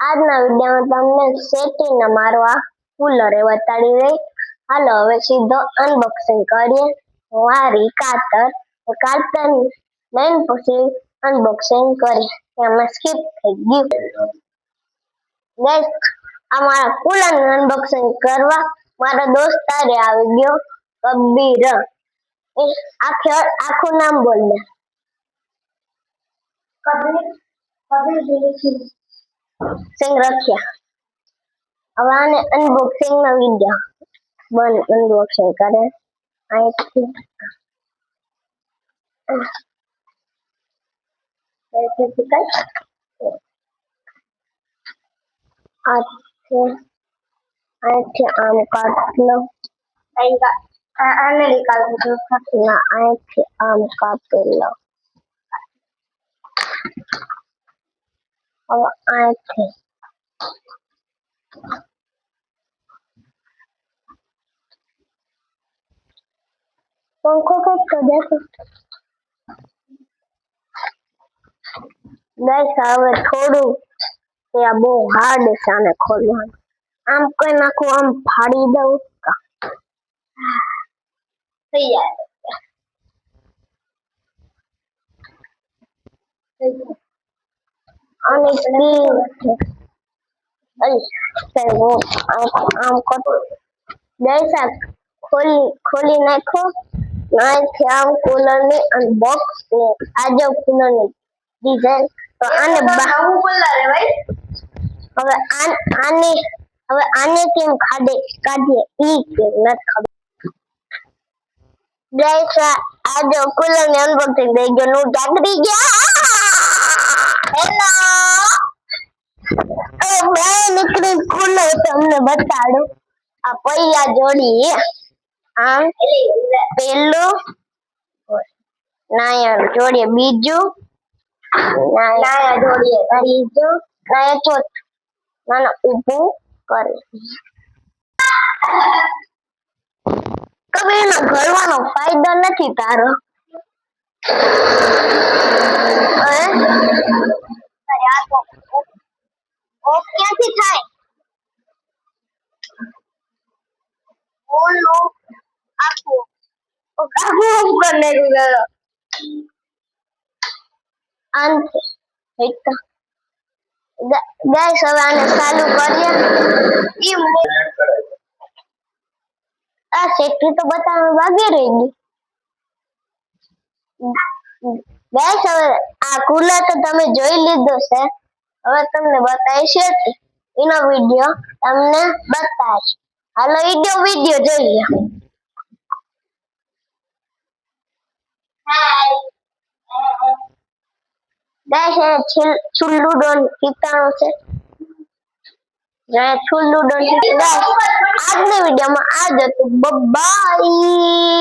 આજના વિડીયોમાં તમને સેટીને મારવા કુલર એ બતાડી દઈ. હાલો હવે સીધો અનબોક્સિંગ કરીએ. મારી કાતર લઈને પછી અનબોક્સિંગ કરી. એમાં સ્કીપ થઈ ગયું. ગાઈસ આ મારા કુલરનું અનબોક્સિંગ કરવા મારો દોસ્તારે આવી ગયો કબીર. આખું નામ બોલ દે. કબીર સિંહ રખ્યા. હવે આને અનબોક્સિંગ નો વિડીયો અનબોક્સિંગ કરે અહીંથી આમ કાઢ લો. આને નીકાળવું ના અહીંથી આમ કાપી લો. હવે અહીંથી પંખો કઈ કરે છે ગાઈસ. હવે થોડું ત્યાં બહુ હાર્ડ છે આને ખોલવાનું. આમ કોઈ નાખું આમ ફાડી દઉં થઈ જાય. અને આમ ગાઈસ ખોલી નાખો. અહીંથી આમ કુલરની અનબોક્સિંગ. આ જો કુલરની ડિઝાઇન. તો આને હવે આને કેમ કાઢીએ ઈ કે નથી ખબર. ગાઈસ આ જો કુલરની અનબોક્સિંગ થઈ ગયો. નું જાગરી ગયા. હેલો બે નીકળી કુલર તમને બતાડું. આ પૈયા જોડી આમ પેલું નાયા જોડીએ બીજું નાયા જોડીએ ત્રીજું નાયા ચોથું. નાના ઊભું કરે કબીરનો ઘરવાનો ફાયદો નથી તારો. ક્યાંથી થાય ઓલો આખું કરને ગયો અંત. ગાઈસ હવે આને ચાલુ કરીએ. આ સેટી તો બતાવવા બાકી રહી ગઈ. ગાઈસ હવે આ કુલર તો તમે જોઈ લીધો છે. હવે તમને બતાવીશ એનો વિડીયો તમને બતાવીશ. હાલો વિડીયો જોઈએ. ગાઈસ છુલ્લુ ડોન કીટાણું છે. છુલ્લુ ડોન આજના વિડીયોમાં આ જ હતું. બાય.